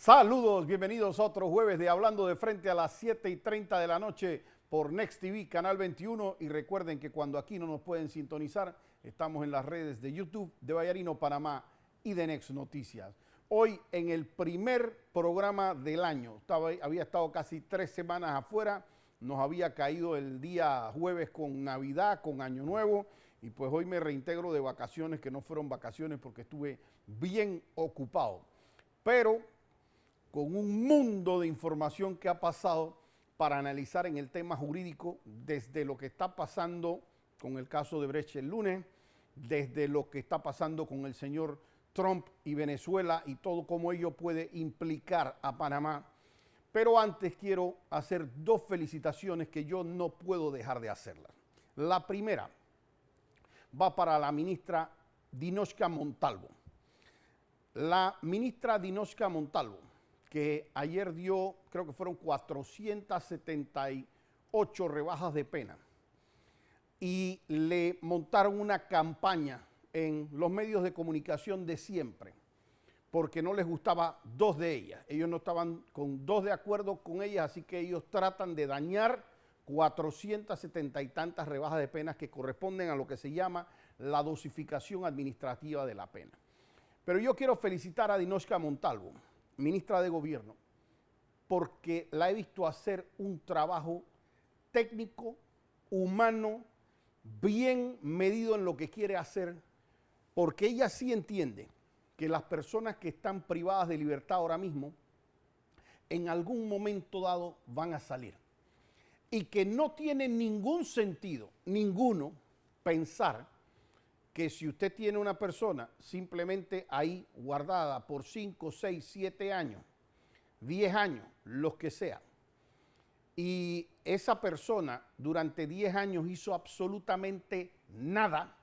Saludos, bienvenidos a otro jueves de Hablando de Frente a las 7:30 de la noche por Next TV, Canal 21. Y recuerden que cuando aquí no nos pueden sintonizar, estamos en las redes de YouTube, de Vallarino, Panamá y de Next Noticias. Hoy en el primer programa del año, había estado casi 3 semanas afuera, nos había caído el día jueves con Navidad, con Año Nuevo, y pues hoy me reintegro de vacaciones, que no fueron vacaciones porque estuve bien ocupado. Pero con un mundo de información que ha pasado para analizar en el tema jurídico, desde lo que está pasando con el caso de Brecht el lunes, desde lo que está pasando con el señor Trump y Venezuela y todo cómo ello puede implicar a Panamá. Pero antes quiero hacer 2 felicitaciones que yo no puedo dejar de hacerlas. La primera va para la ministra Dinosca Montalvo. La ministra Dinosca Montalvo, que ayer dio, creo que fueron 478 rebajas de pena, y le montaron una campaña en los medios de comunicación de siempre, porque no les gustaba 2 de ellas. Ellos no estaban con 2 de acuerdo con ellas, así que ellos tratan de dañar 470 y tantas rebajas de penas que corresponden a lo que se llama la dosificación administrativa de la pena. Pero yo quiero felicitar a Dinosca Montalvo, ministra de Gobierno, porque la he visto hacer un trabajo técnico, humano, bien medido en lo que quiere hacer, porque ella sí entiende que las personas que están privadas de libertad ahora mismo, en algún momento dado van a salir. Y que no tiene ningún sentido, ninguno, pensar que si usted tiene una persona simplemente ahí guardada por 5, 6, 7 años, 10 años, los que sea, y esa persona durante 10 años hizo absolutamente nada,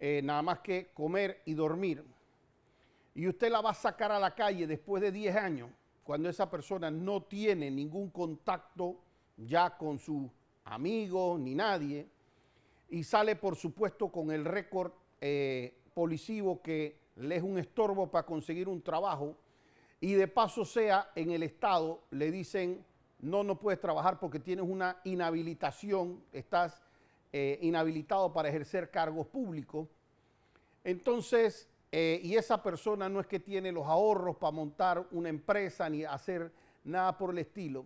nada más que comer y dormir, y usted la va a sacar a la calle después de 10 años, cuando esa persona no tiene ningún contacto ya con sus amigos ni nadie, y sale, por supuesto, con el récord policivo que le es un estorbo para conseguir un trabajo, y de paso sea en el Estado, le dicen, no puedes trabajar porque tienes una inhabilitación, estás inhabilitado para ejercer cargos públicos. Entonces, y esa persona no es que tiene los ahorros para montar una empresa ni hacer nada por el estilo,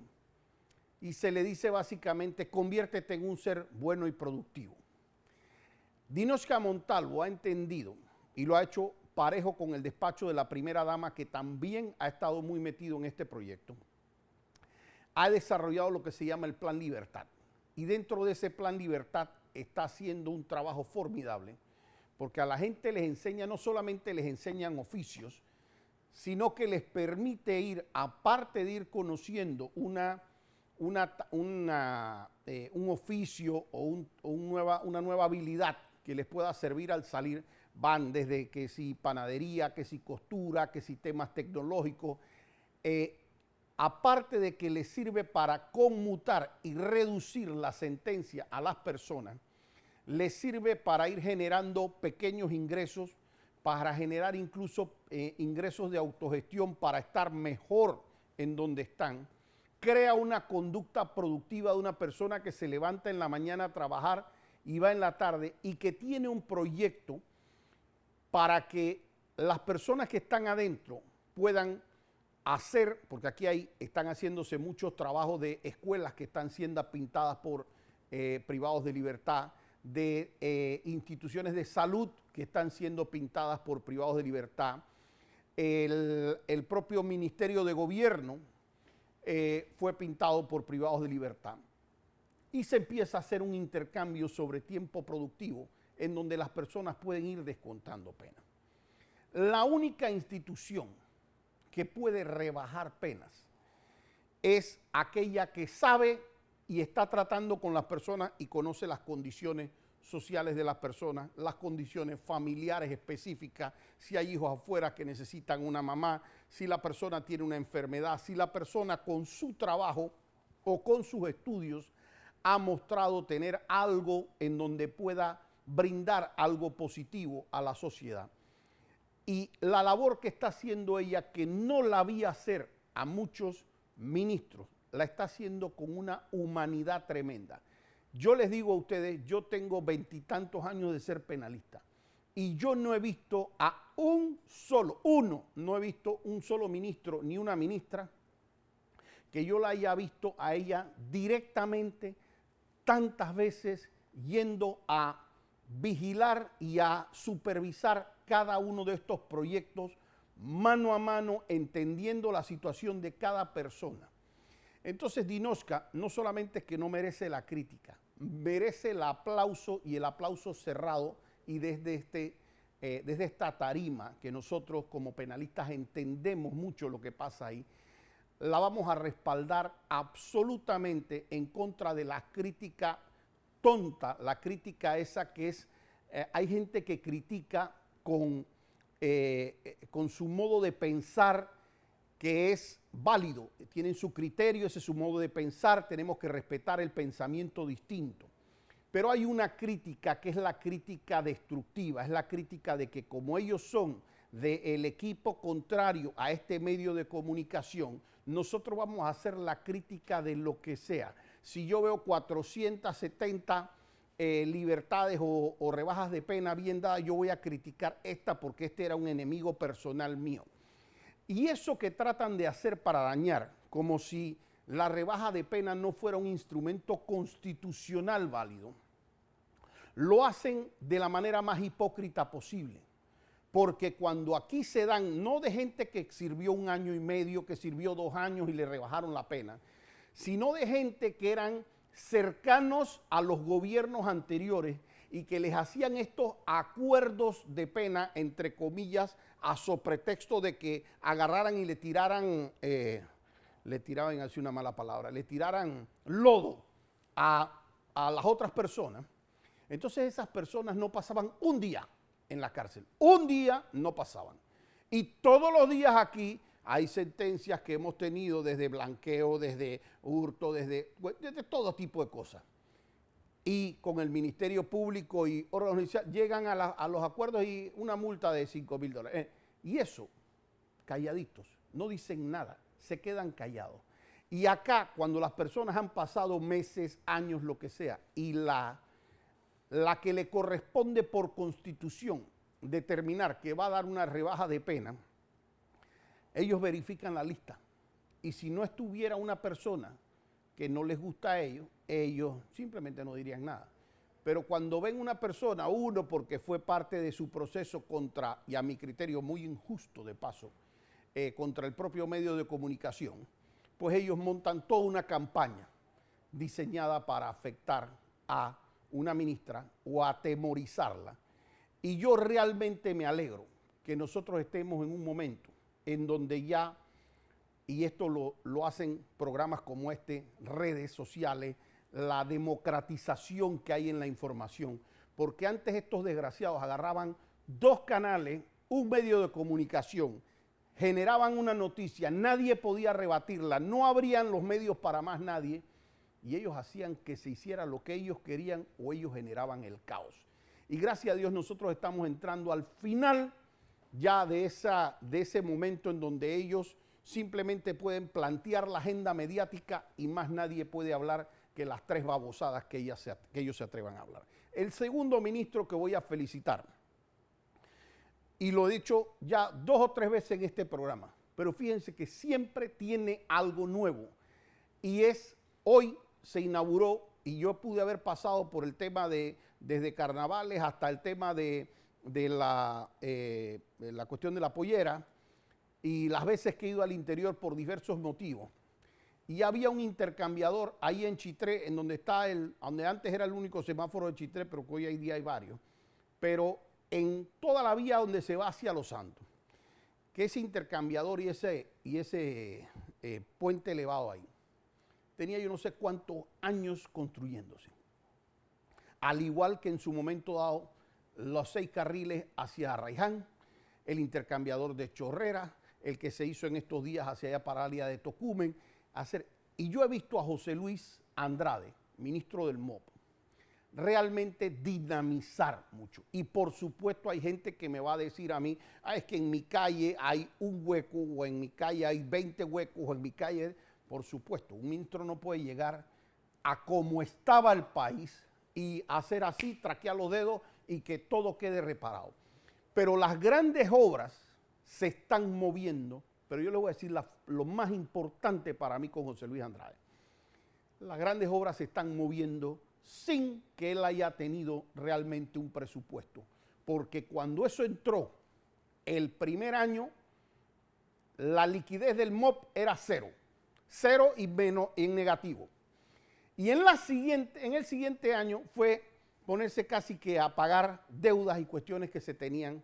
y se le dice básicamente, conviértete en un ser bueno y productivo. Dinosca Montalvo ha entendido y lo ha hecho parejo con el despacho de la primera dama, que también ha estado muy metido en este proyecto. Ha desarrollado lo que se llama el Plan Libertad. Y dentro de ese Plan Libertad está haciendo un trabajo formidable, porque a la gente les enseña, no solamente les enseñan oficios, sino que les permite ir, aparte de ir conociendo un oficio o una nueva habilidad que les pueda servir al salir, van desde que si panadería, que si costura, que si temas tecnológicos, aparte de que les sirve para conmutar y reducir la sentencia a las personas, les sirve para ir generando pequeños ingresos, para generar incluso ingresos de autogestión para estar mejor en donde están. Crea una conducta productiva de una persona que se levanta en la mañana a trabajar y va en la tarde, y que tiene un proyecto para que las personas que están adentro puedan hacer, porque aquí están haciéndose muchos trabajos de escuelas que están siendo pintadas por privados de libertad, de instituciones de salud que están siendo pintadas por privados de libertad, el propio Ministerio de Gobierno fue pintado por privados de libertad. Y se empieza a hacer un intercambio sobre tiempo productivo en donde las personas pueden ir descontando penas. La única institución que puede rebajar penas es aquella que sabe y está tratando con las personas y conoce las condiciones sociales de las personas, las condiciones familiares específicas, si hay hijos afuera que necesitan una mamá, si la persona tiene una enfermedad, si la persona con su trabajo o con sus estudios ha mostrado tener algo en donde pueda brindar algo positivo a la sociedad. Y la labor que está haciendo ella, que no la vi hacer a muchos ministros, la está haciendo con una humanidad tremenda. Yo les digo a ustedes, yo tengo 20 y tantos años de ser penalista y yo no he visto a no he visto un solo ministro ni una ministra que yo la haya visto a ella directamente tantas veces yendo a vigilar y a supervisar cada uno de estos proyectos mano a mano, entendiendo la situación de cada persona. Entonces Dinoshka no solamente es que no merece la crítica, merece el aplauso y el aplauso cerrado, y desde esta tarima que nosotros como penalistas entendemos mucho lo que pasa ahí, la vamos a respaldar absolutamente en contra de la crítica tonta, la crítica esa que es, hay gente que critica con su modo de pensar que es válido, tienen su criterio, ese es su modo de pensar, tenemos que respetar el pensamiento distinto. Pero hay una crítica que es la crítica destructiva, es la crítica de que como ellos son del equipo contrario a este medio de comunicación, nosotros vamos a hacer la crítica de lo que sea. Si yo veo 470 libertades o rebajas de pena bien dadas, yo voy a criticar esta porque este era un enemigo personal mío. Y eso que tratan de hacer para dañar, como si la rebaja de pena no fuera un instrumento constitucional válido, lo hacen de la manera más hipócrita posible. Porque cuando aquí se dan, no de gente que sirvió 1 año y medio, que sirvió 2 años y le rebajaron la pena, sino de gente que eran cercanos a los gobiernos anteriores y que les hacían estos acuerdos de pena, entre comillas, a pretexto de que agarraran y le tiraran así una mala palabra, le tiraran lodo a las otras personas. Entonces esas personas no pasaban un día en la cárcel, un día no pasaban. Y todos los días aquí hay sentencias que hemos tenido desde blanqueo, desde hurto, desde todo tipo de cosas. Y con el Ministerio Público y órganos judiciales llegan a los acuerdos y una multa de $5,000. Y eso, calladitos, no dicen nada, se quedan callados. Y acá, cuando las personas han pasado meses, años, lo que sea, y la que le corresponde por constitución determinar que va a dar una rebaja de pena, ellos verifican la lista. Y si no estuviera una persona que no les gusta a ellos, ellos simplemente no dirían nada. Pero cuando ven una persona, uno porque fue parte de su proceso contra, y a mi criterio muy injusto de paso, contra el propio medio de comunicación, pues ellos montan toda una campaña diseñada para afectar a una ministra o atemorizarla. Y yo realmente me alegro que nosotros estemos en un momento en donde ya, y esto lo hacen programas como este, redes sociales, la democratización que hay en la información, porque antes estos desgraciados agarraban 2 canales, un medio de comunicación, generaban una noticia, nadie podía rebatirla, no habrían los medios para más nadie, y ellos hacían que se hiciera lo que ellos querían o ellos generaban el caos. Y gracias a Dios nosotros estamos entrando al final ya de ese momento en donde ellos simplemente pueden plantear la agenda mediática y más nadie puede hablar que las 3 babosadas que ellos se atrevan a hablar. El segundo ministro que voy a felicitar, y lo he dicho ya 2 o 3 veces en este programa, pero fíjense que siempre tiene algo nuevo, y es hoy se inauguró, y yo pude haber pasado por el tema desde carnavales hasta el tema de la cuestión de la pollera, y las veces que he ido al interior por diversos motivos. Y había un intercambiador ahí en Chitré, en donde está donde antes era el único semáforo de Chitré, pero que hoy en día hay varios, pero en toda la vía donde se va hacia Los Santos, que ese intercambiador y ese puente elevado ahí, tenía yo no sé cuántos años construyéndose. Al igual que en su momento dado, los 6 carriles hacia Arraiján, el intercambiador de Chorrera, el que se hizo en estos días hacia allá para la área de Tocumen. Y yo he visto a José Luis Andrade, ministro del MOP, realmente dinamizar mucho. Y por supuesto hay gente que me va a decir a mí, es que en mi calle hay un hueco, o en mi calle hay 20 huecos, o en mi calle, por supuesto, un ministro no puede llegar a cómo estaba el país y hacer así, traquear los dedos y que todo quede reparado. Pero las grandes obras se están moviendo, pero yo les voy a decir lo más importante para mí con José Luis Andrade. Las grandes obras se están moviendo sin que él haya tenido realmente un presupuesto. Porque cuando eso entró, el primer año, la liquidez del MOP era cero. Cero y menos en negativo. Y en el siguiente año fue ponerse casi que a pagar deudas y cuestiones que se tenían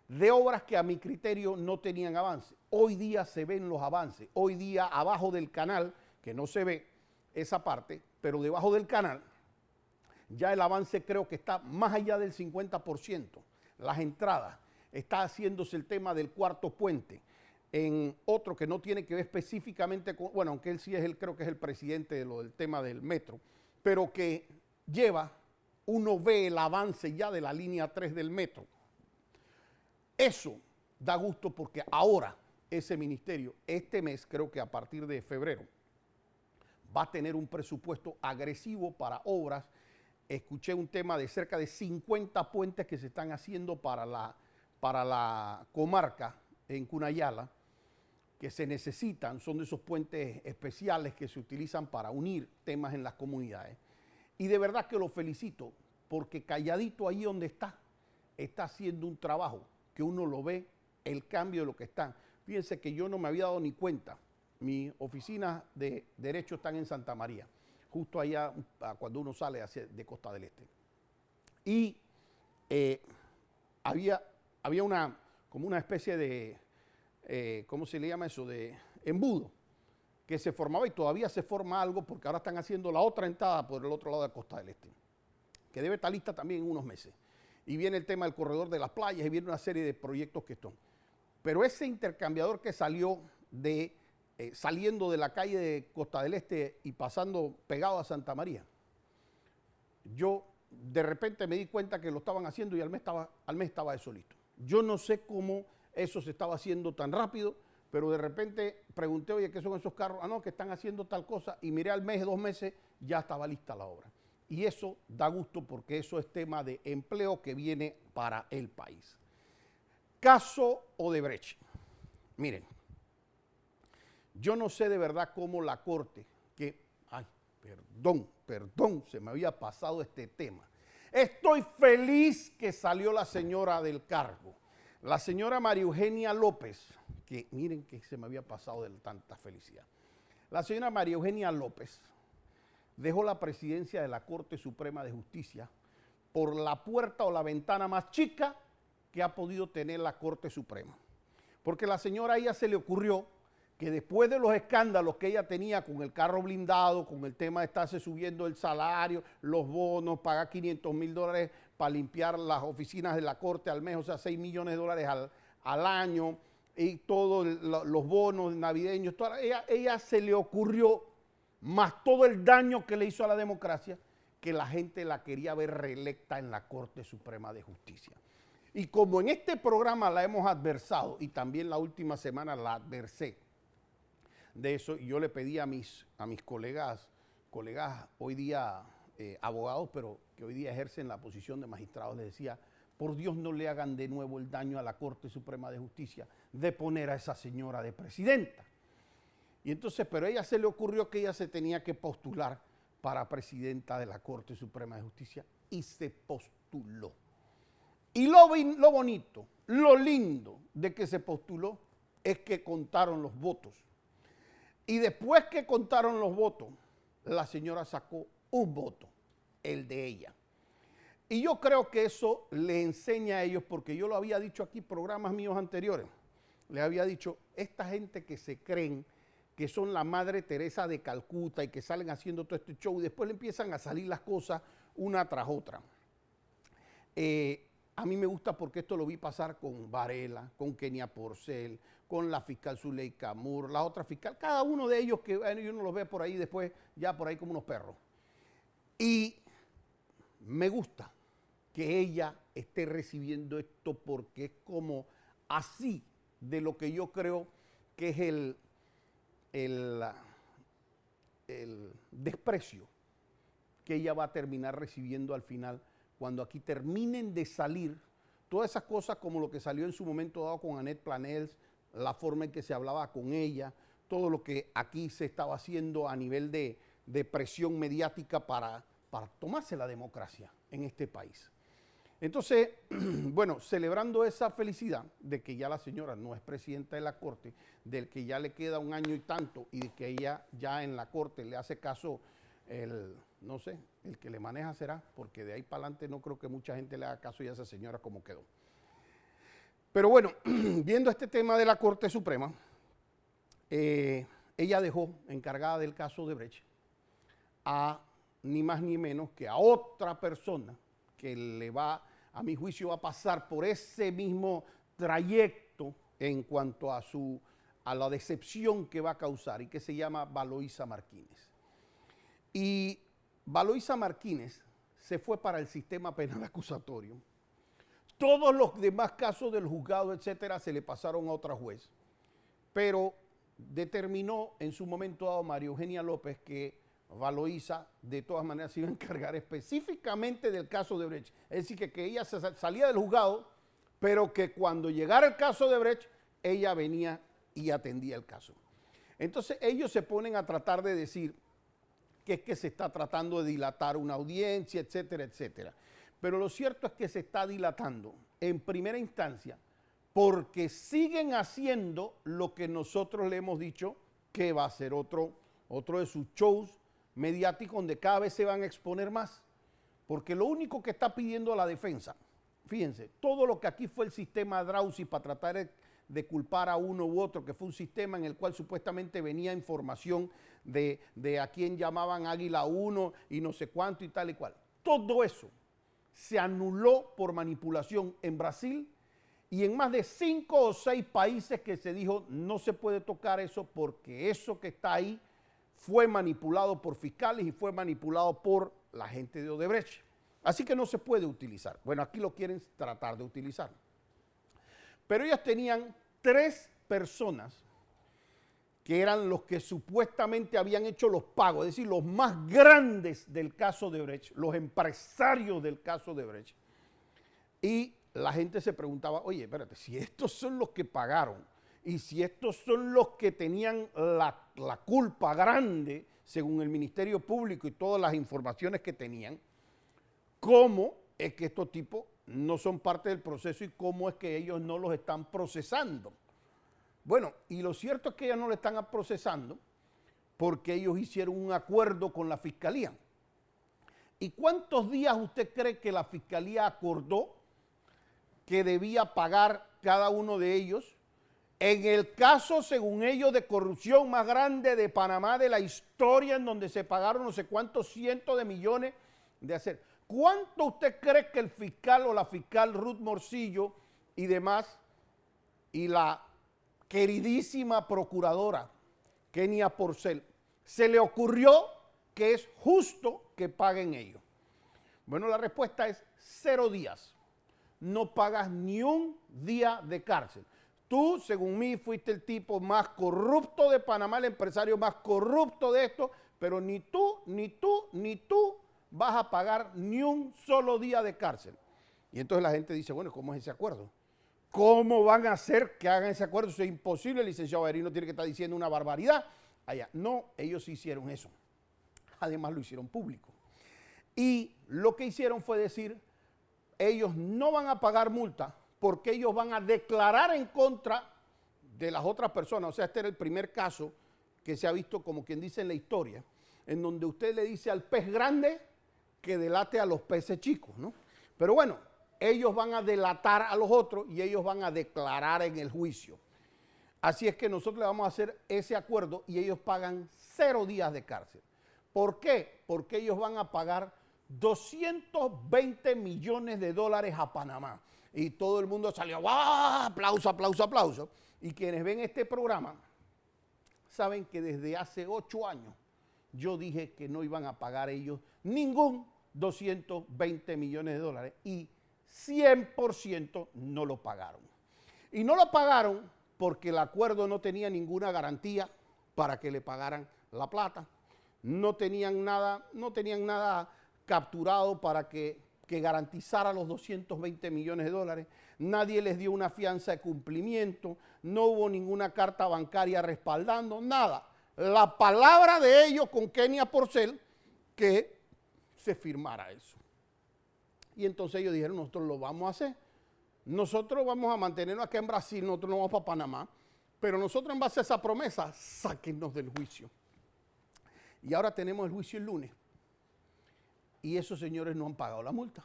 de obras que a mi criterio no tenían avance. Hoy día se ven los avances. Hoy día abajo del canal, que no se ve esa parte, pero debajo del canal, ya el avance creo que está más allá del 50%. Las entradas, está haciéndose el tema del cuarto puente. En otro que no tiene que ver específicamente con, bueno, aunque él sí es creo que es el presidente de del tema del metro, pero que uno ve el avance ya de la línea 3 del metro. Eso da gusto porque ahora ese ministerio, este mes, creo que a partir de febrero, va a tener un presupuesto agresivo para obras. Escuché un tema de cerca de 50 puentes que se están haciendo para la comarca en Cunayala, que se necesitan, son de esos puentes especiales que se utilizan para unir temas en las comunidades. Y de verdad que lo felicito, porque calladito ahí donde está haciendo un trabajo que uno lo ve, el cambio de lo que están. Fíjense que yo no me había dado ni cuenta. Mi oficina de Derecho están en Santa María, justo allá cuando uno sale de Costa del Este. Y había como una especie de, ¿cómo se le llama eso? De embudo que se formaba y todavía se forma algo porque ahora están haciendo la otra entrada por el otro lado de Costa del Este, que debe estar lista también en unos meses. Y viene el tema del corredor de las playas y viene una serie de proyectos que están. Pero ese intercambiador que salió saliendo de la calle de Costa del Este y pasando pegado a Santa María, yo de repente me di cuenta que lo estaban haciendo y al mes estaba eso listo. Yo no sé cómo eso se estaba haciendo tan rápido, pero de repente pregunté, oye, ¿qué son esos carros? No, que están haciendo tal cosa, y miré al mes, 2 meses, ya estaba lista la obra. Y eso da gusto porque eso es tema de empleo que viene para el país. Caso Odebrecht. Miren, yo no sé de verdad cómo la Corte, perdón, se me había pasado este tema. Estoy feliz que salió la señora del cargo, la señora María Eugenia López, que miren que se me había pasado de tanta felicidad. La señora María Eugenia López dejó la presidencia de la Corte Suprema de Justicia por la puerta o la ventana más chica que ha podido tener la Corte Suprema. Porque la señora, a ella se le ocurrió que después de los escándalos que ella tenía con el carro blindado, con el tema de estarse subiendo el salario, los bonos, pagar $500,000 para limpiar las oficinas de la Corte al mes, o sea, $6 millones al año, y todos los bonos navideños, ella se le ocurrió, más todo el daño que le hizo a la democracia, que la gente la quería ver reelecta en la Corte Suprema de Justicia. Y como en este programa la hemos adversado, y también la última semana la adversé de eso, y yo le pedí a mis colegas hoy día abogados, pero que hoy día ejercen la posición de magistrados, les decía, por Dios no le hagan de nuevo el daño a la Corte Suprema de Justicia de poner a esa señora de presidenta. Y entonces, pero a ella se le ocurrió que ella se tenía que postular para presidenta de la Corte Suprema de Justicia y se postuló. Y lo bonito, lo lindo de que se postuló es que contaron los votos. Y después que contaron los votos, la señora sacó un voto, el de ella. Y yo creo que eso le enseña a ellos, porque yo lo había dicho aquí en programas míos anteriores, le había dicho, esta gente que se creen que son la Madre Teresa de Calcuta y que salen haciendo todo este show y después le empiezan a salir las cosas una tras otra. A mí me gusta porque esto lo vi pasar con Varela, con Kenia Porcel, con la fiscal Zuleika Moore, la otra fiscal, cada uno de ellos que uno los ve por ahí después, ya por ahí como unos perros. Y me gusta que ella esté recibiendo esto porque es como así de lo que yo creo que es el desprecio que ella va a terminar recibiendo al final, cuando aquí terminen de salir todas esas cosas como lo que salió en su momento dado con Annette Planels, la forma en que se hablaba con ella, todo lo que aquí se estaba haciendo a nivel de presión mediática para tomarse la democracia en este país. Entonces, bueno, celebrando esa felicidad de que ya la señora no es presidenta de la Corte, del que ya le queda 1 año y tanto y de que ella ya en la Corte le hace caso no sé, el que le maneja será, porque de ahí para adelante no creo que mucha gente le haga caso ya a esa señora como quedó. Pero bueno, viendo este tema de la Corte Suprema, ella dejó encargada del caso de Brecht a ni más ni menos que a otra persona que le va, a mi juicio, va a pasar por ese mismo trayecto en cuanto a la decepción que va a causar, y que se llama Valoisa Martínez. Y Valoisa Martínez se fue para el sistema penal acusatorio. Todos los demás casos del juzgado, etcétera, se le pasaron a otra juez, pero determinó en su momento dado María Eugenia López que Valoisa de todas maneras se iba a encargar específicamente del caso de Brecht. Es decir, que ella salía del juzgado, pero que cuando llegara el caso de Brecht, ella venía y atendía el caso. Entonces ellos se ponen a tratar de decir que es que se está tratando de dilatar una audiencia, etcétera, etcétera. Pero lo cierto es que se está dilatando en primera instancia porque siguen haciendo lo que nosotros le hemos dicho que va a ser otro de sus shows mediáticos donde cada vez se van a exponer más. Porque lo único que está pidiendo la defensa, fíjense, todo lo que aquí fue el sistema Drausi para tratar de culpar a uno u otro, que fue un sistema en el cual supuestamente venía información de a quién llamaban Águila 1 y no sé cuánto y tal y cual. Todo eso se anuló por manipulación en Brasil y en más de 5 o 6 países que se dijo no se puede tocar eso porque eso que está ahí fue manipulado por fiscales y fue manipulado por la gente de Odebrecht. Así que no se puede utilizar. Bueno, aquí lo quieren tratar de utilizar. Pero ellos tenían 3 personas que eran los que supuestamente habían hecho los pagos, es decir, los más grandes del caso de Brecht, los empresarios del caso de Brecht. Y la gente se preguntaba, oye, espérate, si estos son los que pagaron y si estos son los que tenían la culpa grande, según el Ministerio Público y todas las informaciones que tenían, ¿cómo es que estos tipos no son parte del proceso y cómo es que ellos no los están procesando? Bueno, y lo cierto es que ellos no lo están procesando porque ellos hicieron un acuerdo con la Fiscalía. ¿Y cuántos días usted cree que la Fiscalía acordó que debía pagar cada uno de ellos en el caso, según ellos, de corrupción más grande de Panamá de la historia, en donde se pagaron no sé cuántos cientos de millones de hacer? ¿Cuánto usted cree que el fiscal o la fiscal Ruth Morcillo y demás, y la queridísima procuradora Kenia Porcel, se le ocurrió que es justo que paguen ellos? Bueno, la respuesta es 0 días. No pagas ni un día de cárcel. Tú, según mí, fuiste el tipo más corrupto de Panamá, el empresario más corrupto de esto, pero ni tú vas a pagar ni un solo día de cárcel. Y entonces la gente dice, bueno, ¿cómo es ese acuerdo? ¿Cómo van a hacer que hagan ese acuerdo? Eso es imposible, el licenciado Averino tiene que estar diciendo una barbaridad. Allá, no, ellos hicieron eso. Además lo hicieron público. Y lo que hicieron fue decir, ellos no van a pagar multa porque ellos van a declarar en contra de las otras personas. O sea, este era el primer caso que se ha visto, como quien dice en la historia, en donde usted le dice al pez grande que delate a los peces chicos, ¿no? Pero bueno, ellos van a delatar a los otros y ellos van a declarar en el juicio. Así es que nosotros le vamos a hacer ese acuerdo y ellos pagan 0 días de cárcel. ¿Por qué? Porque ellos van a pagar 220 millones de dólares a Panamá. Y todo el mundo salió, ¡ah! Aplauso, aplauso, aplauso. Y quienes ven este programa saben que desde hace 8 años yo dije que no iban a pagar ellos ningún 220 millones de dólares y 100% no lo pagaron. Y no lo pagaron porque el acuerdo no tenía ninguna garantía para que le pagaran la plata. No tenían nada capturado para que garantizara los 220 millones de dólares. Nadie les dio una fianza de cumplimiento. No hubo ninguna carta bancaria respaldando, nada. La palabra de ellos con Kenia Porcel que se firmara eso. Y entonces ellos dijeron, nosotros lo vamos a hacer. Nosotros vamos a mantenernos acá en Brasil, nosotros no vamos para Panamá, pero nosotros en base a esa promesa, sáquennos del juicio. Y ahora tenemos el juicio el lunes. Y esos señores no han pagado la multa,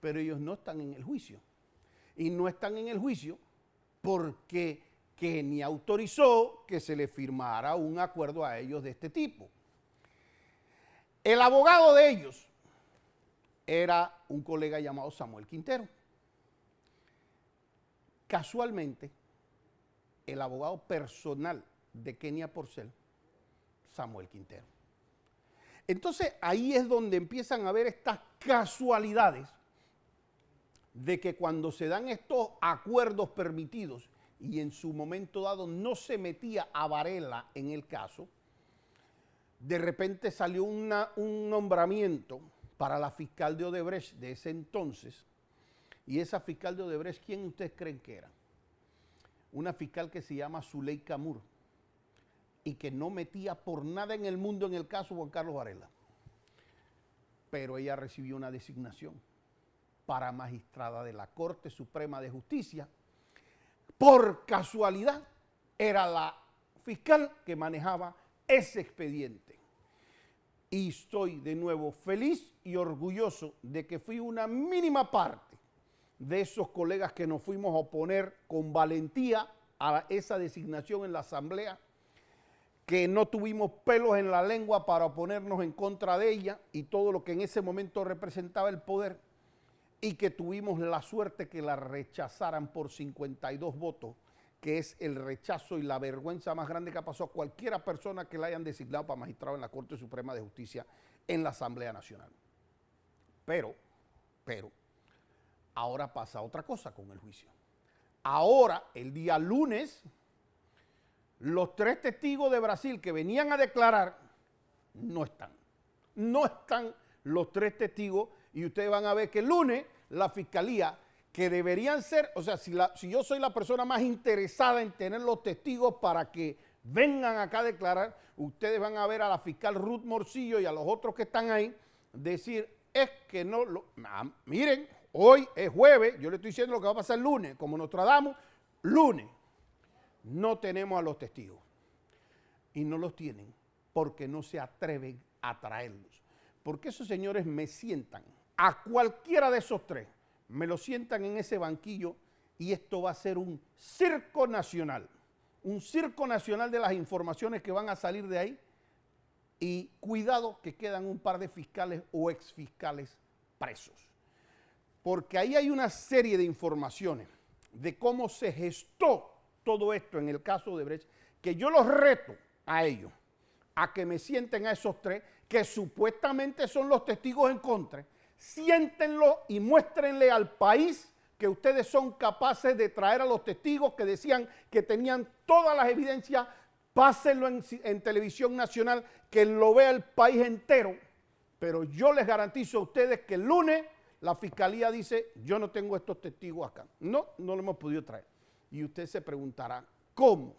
pero ellos no están en el juicio. Y no están en el juicio porque Kenia autorizó que se le firmara un acuerdo a ellos de este tipo. El abogado de ellos era un colega llamado Samuel Quintero. Casualmente, el abogado personal de Kenia Porcel, Samuel Quintero. Entonces, ahí es donde empiezan a ver estas casualidades de que cuando se dan estos acuerdos permitidos y en su momento dado no se metía a Varela en el caso, de repente salió un nombramiento para la fiscal de Odebrecht de ese entonces. Y esa fiscal de Odebrecht, ¿quién ustedes creen que era? Una fiscal que se llama Zuleika Moore y que no metía por nada en el mundo en el caso Juan Carlos Varela. Pero ella recibió una designación para magistrada de la Corte Suprema de Justicia. Por casualidad, era la fiscal que manejaba ese expediente. Y estoy de nuevo feliz y orgulloso de que fui una mínima parte de esos colegas que nos fuimos a oponer con valentía a esa designación en la Asamblea, que no tuvimos pelos en la lengua para oponernos en contra de ella y todo lo que en ese momento representaba el poder, y que tuvimos la suerte que la rechazaran por 52 votos, que es el rechazo y la vergüenza más grande que ha pasado a cualquiera persona que la hayan designado para magistrado en la Corte Suprema de Justicia en la Asamblea Nacional. Pero, ahora pasa otra cosa con el juicio. Ahora, el día lunes, los 3 testigos de Brasil que venían a declarar no están. No están los 3 testigos y ustedes van a ver que el lunes la fiscalía, que deberían ser, o sea, si yo soy la persona más interesada en tener los testigos para que vengan acá a declarar, ustedes van a ver a la fiscal Ruth Morcillo y a los otros que están ahí decir, es que no, miren, hoy es jueves, yo le estoy diciendo lo que va a pasar el lunes, como nos tratamos, lunes, no tenemos a los testigos. Y no los tienen porque no se atreven a traerlos. Porque esos señores me sientan, a cualquiera de esos 3, me lo sientan en ese banquillo y esto va a ser un circo nacional de las informaciones que van a salir de ahí, y cuidado que quedan un par de fiscales o exfiscales presos. Porque ahí hay una serie de informaciones de cómo se gestó todo esto en el caso de Odebrecht, que yo los reto a ellos, a que me sienten a esos 3, que supuestamente son los testigos en contra, siéntenlo y muéstrenle al país que ustedes son capaces de traer a los testigos que decían que tenían todas las evidencias, pásenlo en televisión nacional, que lo vea el país entero, pero yo les garantizo a ustedes que el lunes la fiscalía dice, yo no tengo estos testigos acá. No lo hemos podido traer. Y usted se preguntará, ¿cómo?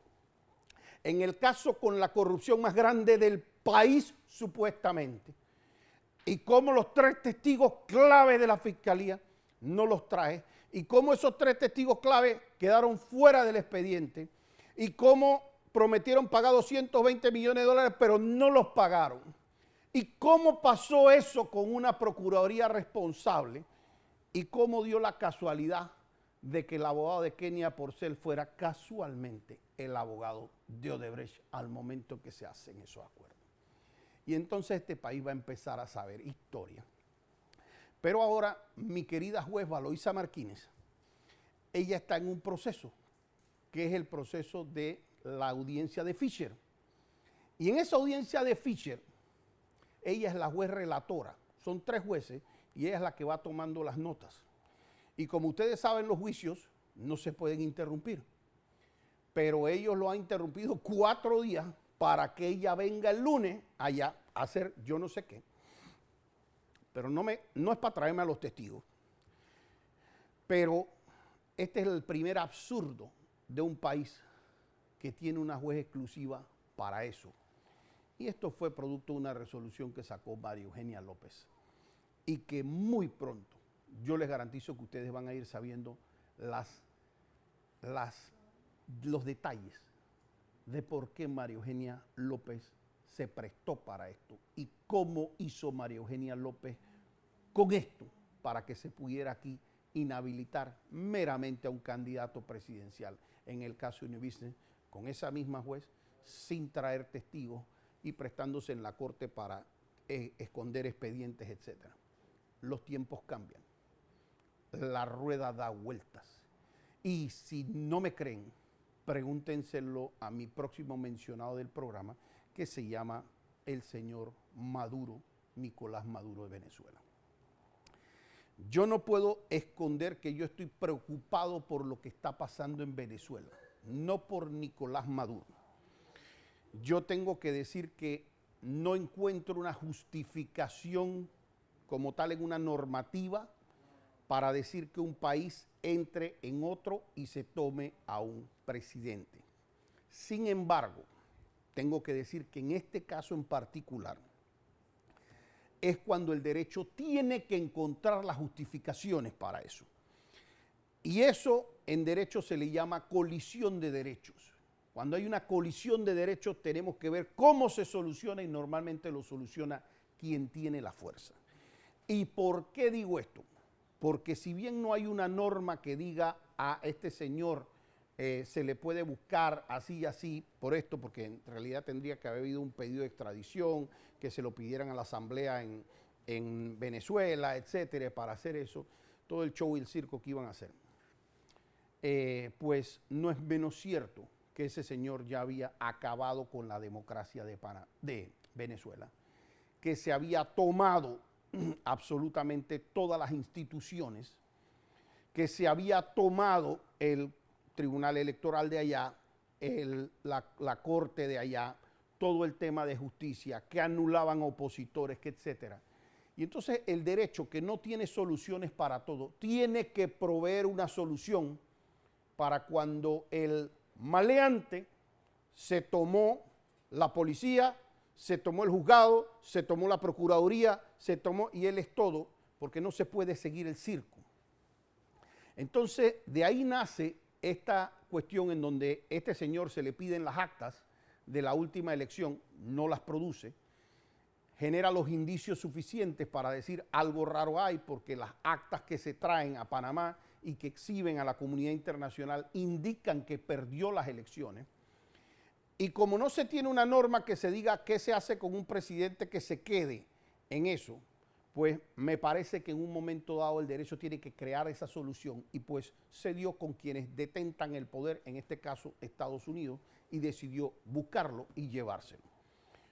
En el caso con la corrupción más grande del país, supuestamente, y cómo los 3 testigos clave de la fiscalía no los trae, y cómo esos 3 testigos clave quedaron fuera del expediente, y cómo prometieron pagar 220 millones de dólares, pero no los pagaron. Y cómo pasó eso con una procuraduría responsable, y cómo dio la casualidad de que el abogado de Kenia Porcel fuera casualmente el abogado de Odebrecht al momento que se hacen esos acuerdos. Y entonces este país va a empezar a saber historia. Pero ahora mi querida juez Valoisa Martínez, ella está en un proceso, que es el proceso de la audiencia de Fischer. Y en esa audiencia de Fischer, ella es la juez relatora, Son 3 jueces y ella es la que va tomando las notas. Y como ustedes saben, los juicios no se pueden interrumpir. Pero ellos lo han interrumpido 4 días para que ella venga el lunes allá a hacer yo no sé qué. Pero no es para traerme a los testigos. Pero este es el primer absurdo de un país que tiene una juez exclusiva para eso. Y esto fue producto de una resolución que sacó María Eugenia López. Y que muy pronto, yo les garantizo que ustedes van a ir sabiendo los detalles de por qué María Eugenia López se prestó para esto y cómo hizo María Eugenia López con esto para que se pudiera aquí inhabilitar meramente a un candidato presidencial. En el caso de Unibusiness, con esa misma juez, sin traer testigos y prestándose en la corte para esconder expedientes, etc. Los tiempos cambian, la rueda da vueltas. Y si no me creen, pregúntenselo a mi próximo mencionado del programa, que se llama el señor Maduro, Nicolás Maduro de Venezuela. Yo no puedo esconder que yo estoy preocupado por lo que está pasando en Venezuela, no por Nicolás Maduro. Yo tengo que decir que no encuentro una justificación como tal en una normativa para decir que un país entre en otro y se tome a un presidente. Sin embargo, tengo que decir que en este caso en particular es cuando el derecho tiene que encontrar las justificaciones para eso. Y eso en derecho se le llama colisión de derechos. Cuando hay una colisión de derechos tenemos que ver cómo se soluciona y normalmente lo soluciona quien tiene la fuerza. ¿Y por qué digo esto? Porque si bien no hay una norma que diga a este señor se le puede buscar así y así por esto, porque en realidad tendría que haber habido un pedido de extradición, que se lo pidieran a la asamblea en Venezuela, etcétera, para hacer eso, todo el show y el circo que iban a hacer. Pues no es menos cierto que ese señor ya había acabado con la democracia de Venezuela, que se había tomado absolutamente todas las instituciones, que se había tomado el Tribunal Electoral de allá, la Corte de allá, todo el tema de justicia, que anulaban opositores, que etcétera. Y entonces el derecho, que no tiene soluciones para todo, tiene que proveer una solución para cuando el maleante se tomó la policía, se tomó el juzgado, se tomó la procuraduría, y él es todo, porque no se puede seguir el circo. Entonces, de ahí nace esta cuestión en donde este señor se le piden las actas de la última elección, no las produce, genera los indicios suficientes para decir algo raro hay, porque las actas que se traen a Panamá y que exhiben a la comunidad internacional indican que perdió las elecciones. Y como no se tiene una norma que se diga qué se hace con un presidente que se quede en eso, pues me parece que en un momento dado el derecho tiene que crear esa solución y pues se dio con quienes detentan el poder, en este caso Estados Unidos, y decidió buscarlo y llevárselo.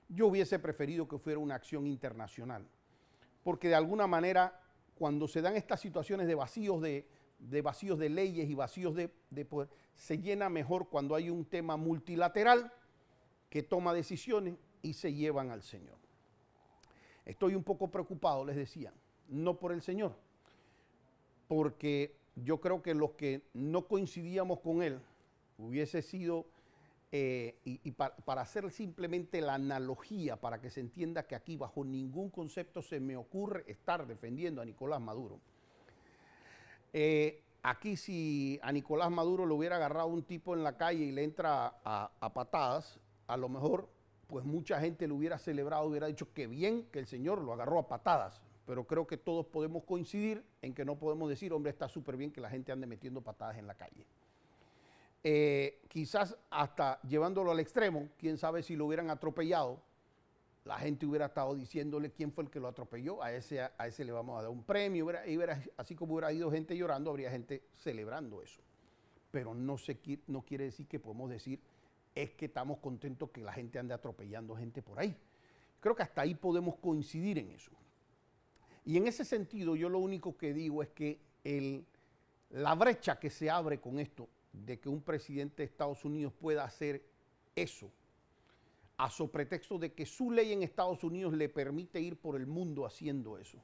Yo hubiese preferido que fuera una acción internacional, porque de alguna manera cuando se dan estas situaciones de vacíos de leyes y vacíos de poder, se llena mejor cuando hay un tema multilateral que toma decisiones y se llevan al señor. Estoy un poco preocupado, les decía, no por el señor, porque yo creo que los que no coincidíamos con él hubiese sido, para hacer simplemente la analogía, para que se entienda que aquí bajo ningún concepto se me ocurre estar defendiendo a Nicolás Maduro. Aquí si a Nicolás Maduro lo hubiera agarrado un tipo en la calle y le entra a patadas, a lo mejor pues mucha gente lo hubiera celebrado, hubiera dicho que bien que el señor lo agarró a patadas, pero creo que todos podemos coincidir en que no podemos decir, hombre, está súper bien que la gente ande metiendo patadas en la calle. Quizás hasta llevándolo al extremo, quién sabe si lo hubieran atropellado, la gente hubiera estado diciéndole quién fue el que lo atropelló, a ese le vamos a dar un premio, así como hubiera ido gente llorando, habría gente celebrando eso. Pero no quiere decir que podemos decir es que estamos contentos que la gente ande atropellando gente por ahí. Creo que hasta ahí podemos coincidir en eso. Y en ese sentido yo lo único que digo es que la brecha que se abre con esto, de que un presidente de Estados Unidos pueda hacer eso, a su pretexto de que su ley en Estados Unidos le permite ir por el mundo haciendo eso,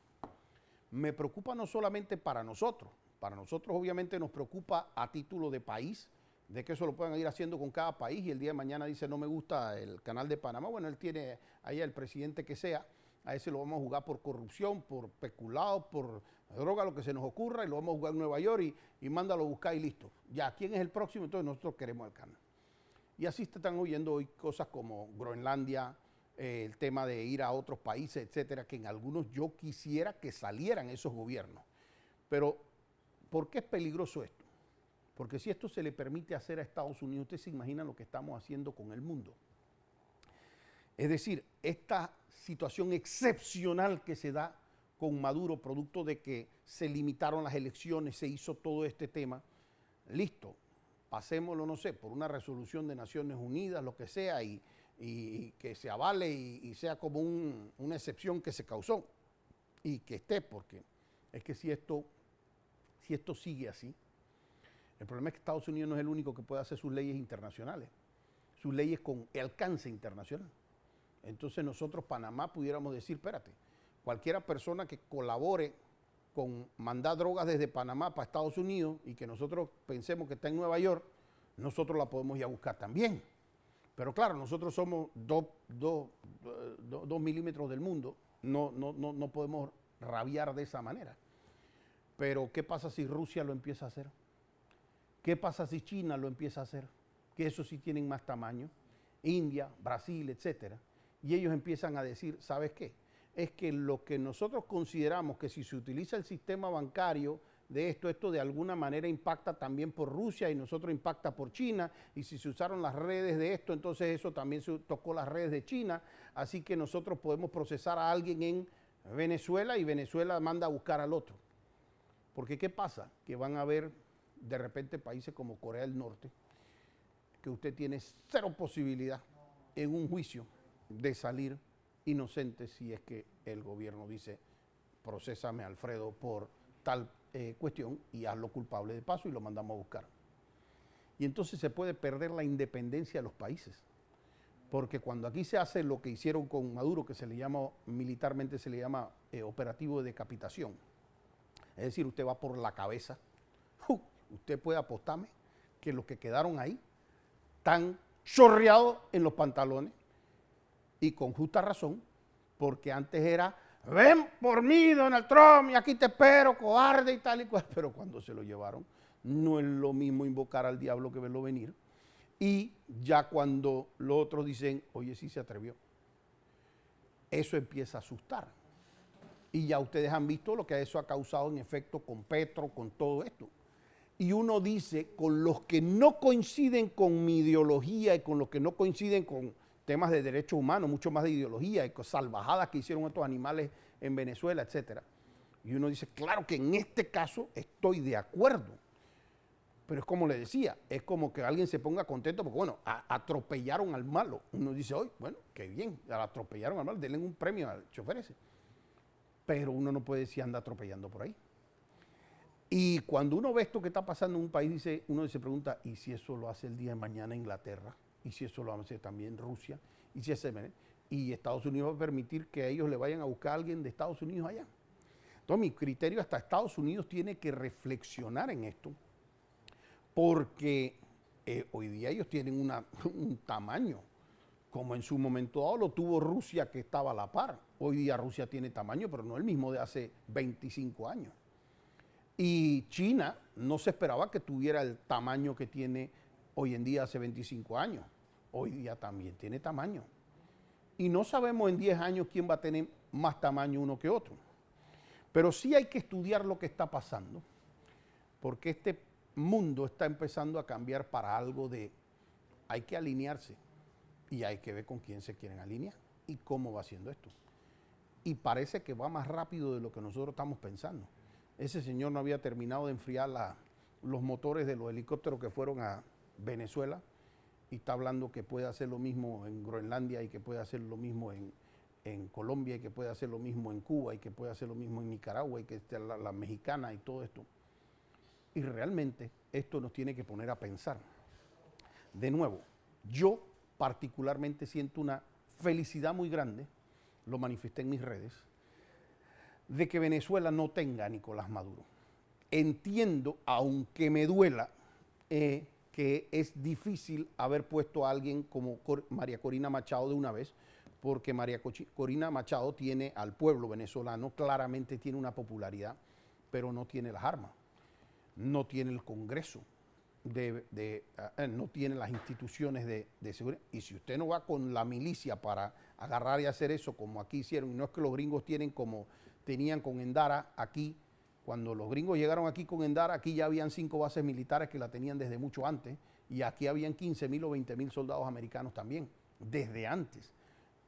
me preocupa no solamente para nosotros obviamente nos preocupa a título de país, de que eso lo puedan ir haciendo con cada país y el día de mañana dice no me gusta el canal de Panamá, bueno, él tiene ahí el presidente que sea, a ese lo vamos a jugar por corrupción, por peculado, por droga, lo que se nos ocurra, y lo vamos a jugar en Nueva York y mándalo a buscar y listo. Ya, ¿quién es el próximo? Entonces nosotros queremos el canal. Y así se están oyendo hoy cosas como Groenlandia, el tema de ir a otros países, etcétera, que en algunos yo quisiera que salieran esos gobiernos. Pero, ¿por qué es peligroso esto? Porque si esto se le permite hacer a Estados Unidos, ustedes se imaginan lo que estamos haciendo con el mundo. Es decir, esta situación excepcional que se da con Maduro, producto de que se limitaron las elecciones, se hizo todo este tema, listo, pasémoslo, no sé, por una resolución de Naciones Unidas, lo que sea, y que se avale y sea como una excepción que se causó y que esté, porque es que si esto sigue así, el problema es que Estados Unidos no es el único que puede hacer sus leyes internacionales, sus leyes con alcance internacional. Entonces nosotros, Panamá, pudiéramos decir, espérate, cualquiera persona que colabore con mandar drogas desde Panamá para Estados Unidos y que nosotros pensemos que está en Nueva York, nosotros la podemos ir a buscar también. Pero claro, nosotros somos 2 milímetros del mundo, no podemos rabiar de esa manera. Pero ¿qué pasa si Rusia lo empieza a hacer? ¿Qué pasa si China lo empieza a hacer? Que eso sí tienen más tamaño. India, Brasil, etcétera. Y ellos empiezan a decir, ¿sabes qué? Es que lo que nosotros consideramos que si se utiliza el sistema bancario de esto de alguna manera impacta también por Rusia y nosotros impacta por China, y si se usaron las redes de esto, entonces eso también se tocó las redes de China, así que nosotros podemos procesar a alguien en Venezuela y Venezuela manda a buscar al otro. Porque ¿qué pasa? Que van a haber de repente países como Corea del Norte, que usted tiene cero posibilidad en un juicio de salir inocente si es que el gobierno dice procésame Alfredo por tal cuestión y hazlo culpable de paso y lo mandamos a buscar. Y entonces se puede perder la independencia de los países, porque cuando aquí se hace lo que hicieron con Maduro, que se le llama, militarmente se le llama operativo de decapitación, es decir, usted va por la cabeza, usted puede apostarme que los que quedaron ahí están chorreados en los pantalones y con justa razón, porque antes era, ven por mí, Donald Trump, y aquí te espero, cobarde y tal y cual, pero cuando se lo llevaron, no es lo mismo invocar al diablo que verlo venir, y ya cuando los otros dicen, oye, sí se atrevió, eso empieza a asustar, y ya ustedes han visto lo que eso ha causado en efecto con Petro, con todo esto, y uno dice, con los que no coinciden con mi ideología y con los que no coinciden con temas de derechos humanos, mucho más de ideología y salvajadas que hicieron estos animales en Venezuela, etcétera. Y uno dice, claro que en este caso estoy de acuerdo, pero es como le decía, es como que alguien se ponga contento porque, bueno, atropellaron al malo. Uno dice, oye, bueno, qué bien, atropellaron al malo, denle un premio al chofer ese. Pero uno no puede decir anda atropellando por ahí. Y cuando uno ve esto que está pasando en un país, uno se pregunta, ¿y si eso lo hace el día de mañana Inglaterra? ¿Y si eso lo hace también Rusia? ¿Y Estados Unidos va a permitir que ellos le vayan a buscar a alguien de Estados Unidos allá? Entonces mi criterio, hasta Estados Unidos tiene que reflexionar en esto, porque hoy día ellos tienen un tamaño, como en su momento dado lo tuvo Rusia, que estaba a la par. Hoy día Rusia tiene tamaño, pero no el mismo de hace 25 años. Y China no se esperaba que tuviera el tamaño que tiene hoy en día hace 25 años. Hoy día también tiene tamaño. Y no sabemos en 10 años quién va a tener más tamaño uno que otro. Pero sí hay que estudiar lo que está pasando, porque este mundo está empezando a cambiar para algo de hay que alinearse y hay que ver con quién se quieren alinear y cómo va haciendo esto. Y parece que va más rápido de lo que nosotros estamos pensando. Ese señor no había terminado de enfriar los motores de los helicópteros que fueron a Venezuela y está hablando que puede hacer lo mismo en Groenlandia y que puede hacer lo mismo en Colombia y que puede hacer lo mismo en Cuba y que puede hacer lo mismo en Nicaragua y que esté la mexicana y todo esto. Y realmente esto nos tiene que poner a pensar. De nuevo, yo particularmente siento una felicidad muy grande, lo manifesté en mis redes, de que Venezuela no tenga a Nicolás Maduro. Entiendo, aunque me duela, que es difícil haber puesto a alguien como María Corina Machado de una vez, porque María Corina Machado tiene al pueblo venezolano, claramente tiene una popularidad, pero no tiene las armas, no tiene el Congreso, no tiene las instituciones de seguridad. Y si usted no va con la milicia para agarrar y hacer eso como aquí hicieron, y no es que los gringos tienen como tenían con Endara aquí. Cuando los gringos llegaron aquí con Endara, aquí ya habían 5 bases militares que la tenían desde mucho antes, y aquí habían 15.000 o 20.000 soldados americanos también, desde antes.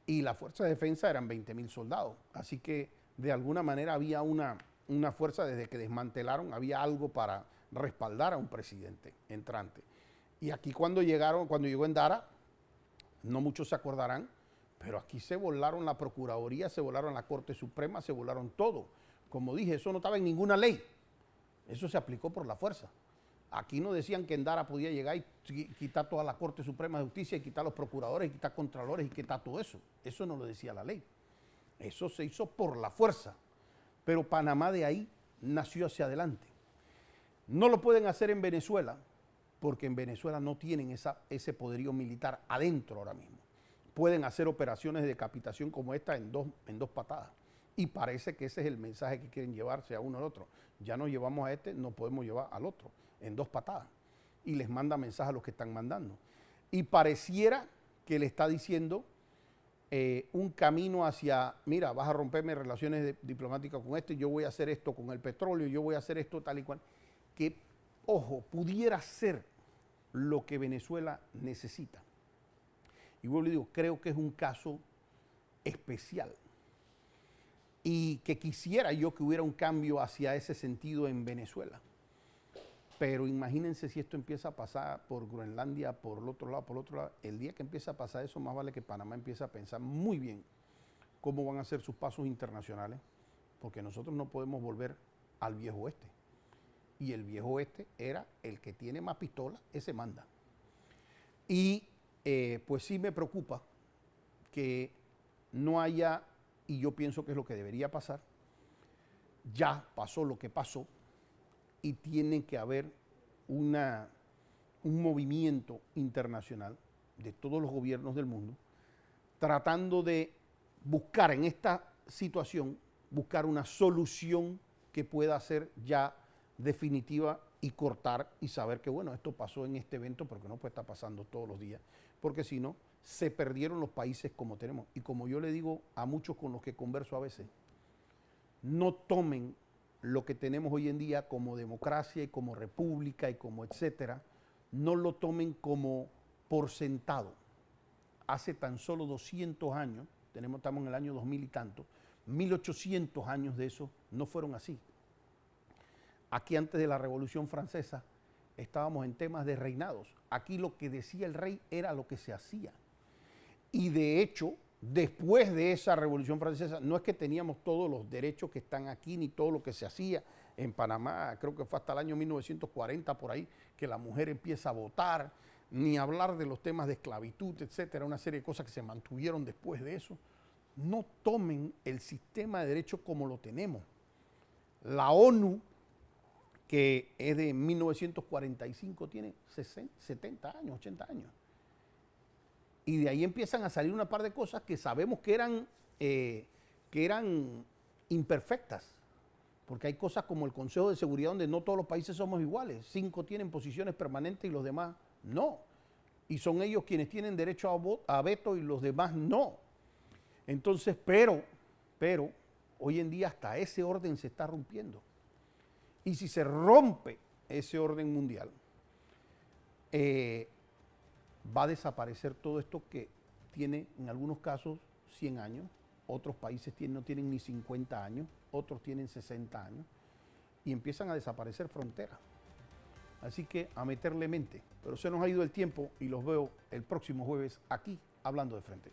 Y la fuerza de defensa eran 20.000 soldados. Así que de alguna manera había una fuerza, desde que desmantelaron, había algo para respaldar a un presidente entrante. Y aquí cuando llegó Endara, no muchos se acordarán, pero aquí se volaron la Procuraduría, se volaron la Corte Suprema, se volaron todo. Como dije, eso no estaba en ninguna ley. Eso se aplicó por la fuerza. Aquí no decían que Endara podía llegar y quitar toda la Corte Suprema de Justicia, y quitar los procuradores, y quitar contralores, y quitar todo eso. Eso no lo decía la ley. Eso se hizo por la fuerza. Pero Panamá de ahí nació hacia adelante. No lo pueden hacer en Venezuela, porque en Venezuela no tienen ese poderío militar adentro ahora mismo. Pueden hacer operaciones de decapitación como esta en dos patadas. Y parece que ese es el mensaje que quieren llevarse a uno al otro. Ya nos llevamos a este, no podemos llevar al otro en 2 patadas. Y les manda mensajes a los que están mandando. Y pareciera que le está diciendo un camino hacia, mira, vas a romperme relaciones diplomáticas con esto, y yo voy a hacer esto con el petróleo, yo voy a hacer esto tal y cual. Que, ojo, pudiera ser lo que Venezuela necesita. Y vuelvo y digo, creo que es un caso especial. Y que quisiera yo que hubiera un cambio hacia ese sentido en Venezuela. Pero imagínense si esto empieza a pasar por Groenlandia, por el otro lado, el día que empieza a pasar eso, más vale que Panamá empiece a pensar muy bien cómo van a ser sus pasos internacionales, porque nosotros no podemos volver al viejo oeste. Y el viejo oeste era el que tiene más pistolas, ese manda. Y pues sí me preocupa que no haya, y yo pienso que es lo que debería pasar, ya pasó lo que pasó, y tiene que haber un movimiento internacional de todos los gobiernos del mundo tratando de buscar en esta situación, buscar una solución que pueda ser ya definitiva y cortar y saber que, bueno, esto pasó en este evento porque no puede estar pasando todos los días, porque si no, se perdieron los países como tenemos. Y como yo le digo a muchos con los que converso a veces, no tomen lo que tenemos hoy en día como democracia y como república y como etcétera, no lo tomen como por sentado. Hace tan solo 200 años, estamos en el año 2000 y tanto, 1800 años de eso no fueron así. Aquí antes de la Revolución Francesa estábamos en temas de reinados. Aquí lo que decía el rey era lo que se hacía. Y de hecho, después de esa Revolución Francesa, no es que teníamos todos los derechos que están aquí, ni todo lo que se hacía en Panamá. Creo que fue hasta el año 1940 por ahí que la mujer empieza a votar, ni hablar de los temas de esclavitud, etcétera, una serie de cosas que se mantuvieron después de eso. No tomen el sistema de derecho como lo tenemos. La ONU, que es de 1945, tiene 70 años, 80 años. Y de ahí empiezan a salir una par de cosas que sabemos que eran imperfectas, porque hay cosas como el Consejo de Seguridad donde no todos los países somos iguales, 5 tienen posiciones permanentes y los demás no, y son ellos quienes tienen derecho a veto y los demás no. Entonces, pero, hoy en día hasta ese orden se está rompiendo, y si se rompe ese orden mundial, va a desaparecer todo esto que tiene en algunos casos 100 años, otros países no tienen ni 50 años, otros tienen 60 años, y empiezan a desaparecer fronteras. Así que a meterle mente. Pero se nos ha ido el tiempo y los veo el próximo jueves aquí, Hablando de Frente.